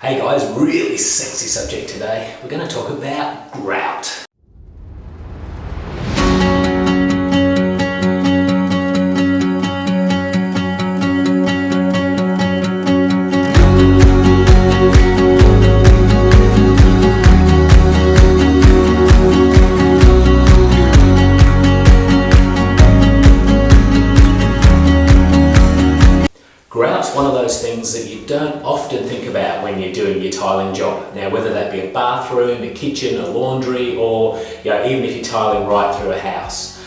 Hey guys, really sexy subject today. We're going to talk about grout. Grout's one of those things that you don't often think about when you're doing your tiling job. Now, whether that be a bathroom, a kitchen, a laundry, or even if you're tiling right through a house.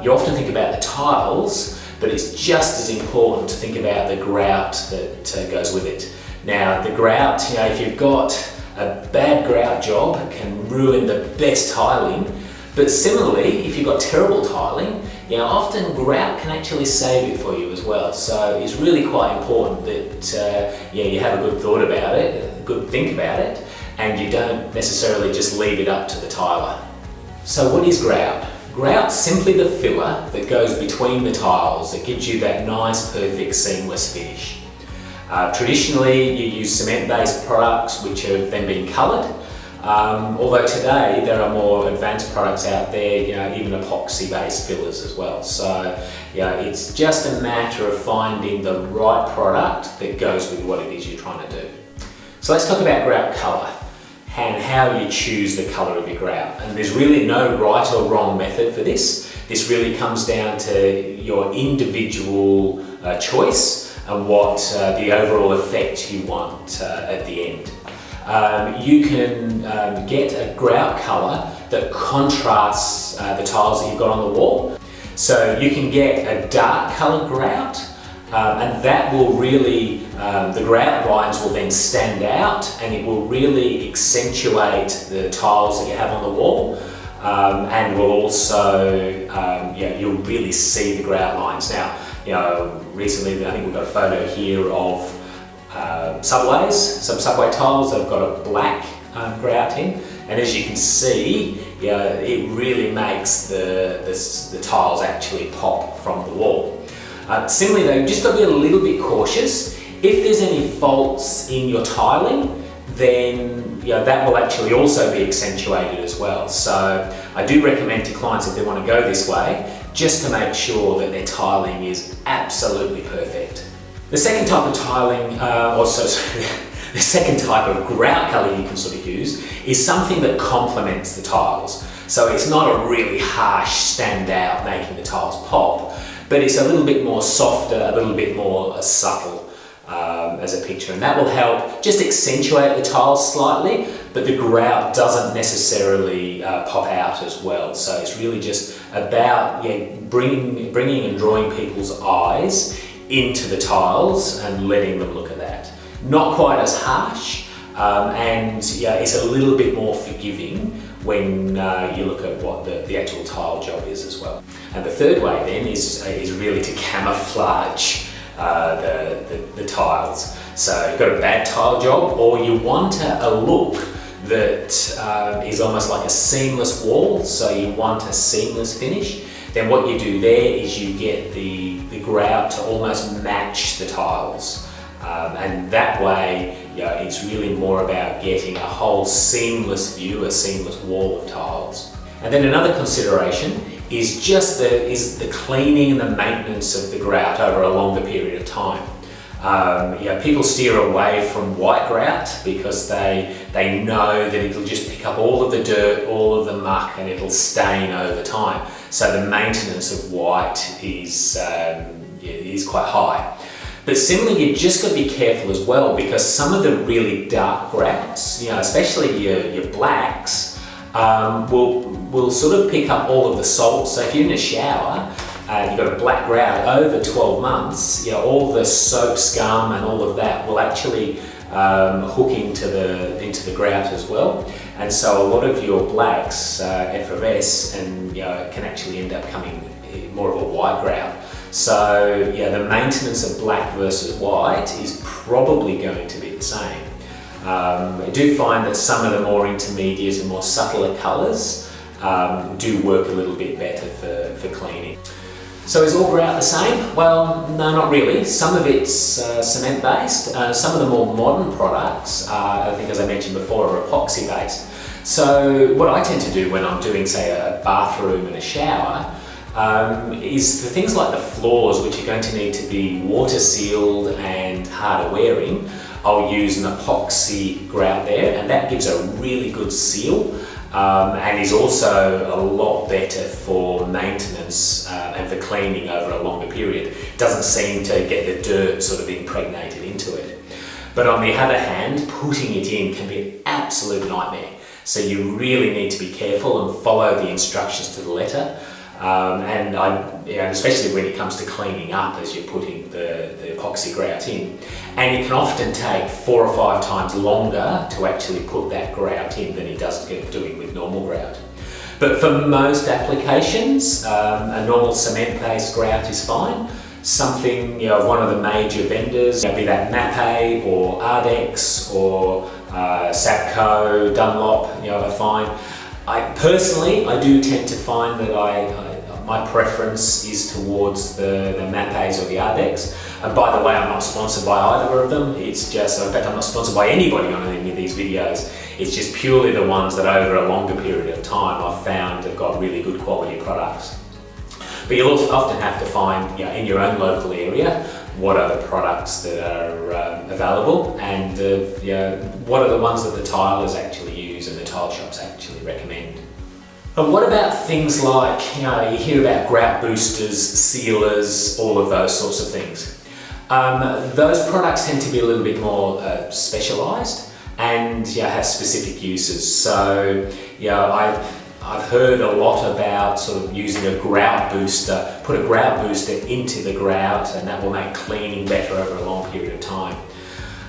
You often think about the tiles, but it's just as important to think about the grout that goes with it. Now, the grout, if you've got a bad grout job, it can ruin the best tiling. But similarly, if you've got terrible tiling, often grout can actually save it for you as well. So it's really quite important that you have a good thought about it, a good think about it, and you don't necessarily just leave it up to the tiler. So what is grout? Grout's simply the filler that goes between the tiles that gives you that nice, perfect, seamless finish. Traditionally, you use cement-based products which have then been coloured. Although today there are more advanced products out there, even epoxy-based fillers as well. So it's just a matter of finding the right product that goes with what it is you're trying to do. So let's talk about grout colour and how you choose the colour of your grout. And there's really no right or wrong method for this. This really comes down to your individual choice and what the overall effect you want at the end. You can get a grout colour that contrasts the tiles that you've got on the wall. So you can get a dark coloured grout, and that will really, the grout lines will then stand out and it will really accentuate the tiles that you have on the wall, and will also, you'll really see the grout lines. Now, recently I think we've got a photo here of subways, some subway tiles that have got a black grout in, and as you can see, it really makes the tiles actually pop from the wall. Similarly though, you've just got to be a little bit cautious. If there's any faults in your tiling, then that will actually also be accentuated as well. So I do recommend to clients, if they want to go this way, just to make sure that their tiling is absolutely perfect. The second type of tiling, the second type of grout colour you can sort of use is something that complements the tiles. So it's not a really harsh standout making the tiles pop, but it's a little bit more softer, a little bit more subtle as a picture, and that will help just accentuate the tiles slightly, but the grout doesn't necessarily pop out as well. So it's really just about bringing and drawing people's eyes into the tiles and letting them look at that. Not quite as harsh, and it's a little bit more forgiving when you look at what the actual tile job is as well. And the third way then is really to camouflage the tiles. So you've got a bad tile job, or you want a look that is almost like a seamless wall, so you want a seamless finish. Then what you do there is you get the grout to almost match the tiles. And that way, it's really more about getting a whole seamless view, a seamless wall of tiles. And then another consideration is just the cleaning and the maintenance of the grout over a longer period of time. People steer away from white grout because they know that it'll just pick up all of the dirt, all of the muck, and it'll stain over time. So the maintenance of white is quite high. But similarly, you've just got to be careful as well, because some of the really dark grouts, especially your blacks, will sort of pick up all of the salt. So if you're in a shower, you've got a black grout over 12 months, all the soap scum and all of that will actually hook into the grout as well. And so a lot of your blacks effervesce and can actually end up coming more of a white grout. So the maintenance of black versus white is probably going to be the same. I do find that some of the more intermediate and more subtler colours do work a little bit better for cleaning. So is all grout the same? Well, no, not really. Some of it's cement based. Some of the more modern products, I think as I mentioned before, are epoxy based. So what I tend to do when I'm doing, say, a bathroom and a shower, is for things like the floors, which are going to need to be water sealed and harder wearing, I'll use an epoxy grout there, and that gives a really good seal. And is also a lot better for maintenance and for cleaning over a longer period. It doesn't seem to get the dirt sort of impregnated into it. But on the other hand, putting it in can be an absolute nightmare. So you really need to be careful and follow the instructions to the letter. Especially when it comes to cleaning up as you're putting the epoxy grout in. And it can often take 4 or 5 times longer to actually put that grout in than it does doing with normal grout. But for most applications, a normal cement-based grout is fine. Something, one of the major vendors, be that Mapei or Ardex or Sapco, Dunlop, are fine. I do tend to find that my preference is towards the Mapeis or the Ardex. And by the way, I'm not sponsored by either of them. It's just, in fact, I'm not sponsored by anybody on any of these videos. It's just purely the ones that over a longer period of time I've found have got really good quality products. But you'll also often have to find, in your own local area, what are the products that are available, and what are the ones that the tilers actually use and the tile shops actually recommend. And what about things like, you hear about grout boosters, sealers, all of those sorts of things. Those products tend to be a little bit more specialised and have specific uses. So, I've heard a lot about sort of using a grout booster, put a grout booster into the grout, and that will make cleaning better over a long period of time.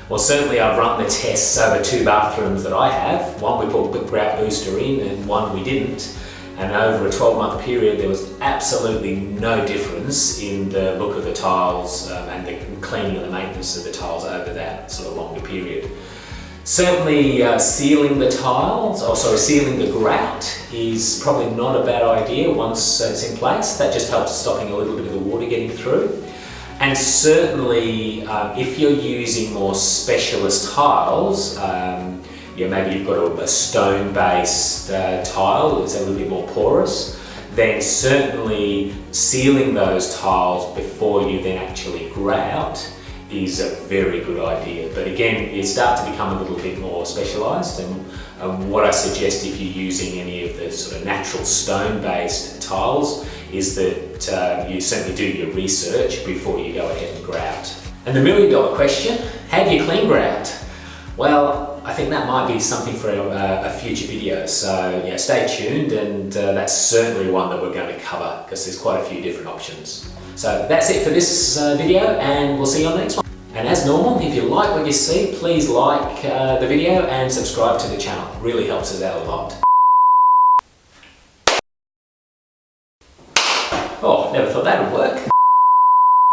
Well, certainly I've run the tests over 2 bathrooms that I have. One we put the grout booster in and one we didn't. And over a 12-month period, there was absolutely no difference in the look of the tiles and the cleaning and the maintenance of the tiles over that sort of longer period. Certainly sealing the grout is probably not a bad idea once it's in place. That just helps stopping a little bit of the water getting through. And certainly if you're using more specialist tiles, maybe you've got a stone-based tile that's a little bit more porous, then certainly sealing those tiles before you then actually grout is a very good idea. But again, you start to become a little bit more specialised, and what I suggest if you're using any of the sort of natural stone-based tiles is that you certainly do your research before you go ahead and grout. And the million-dollar question, how do you clean grout? Well, I think that might be something for a future video, so stay tuned, and that's certainly one that we're going to cover because there's quite a few different options. So that's it for this video, and we'll see you on the next one. And as normal, if you like what you see, please like the video and subscribe to the channel. It really helps us out a lot. Oh, never thought that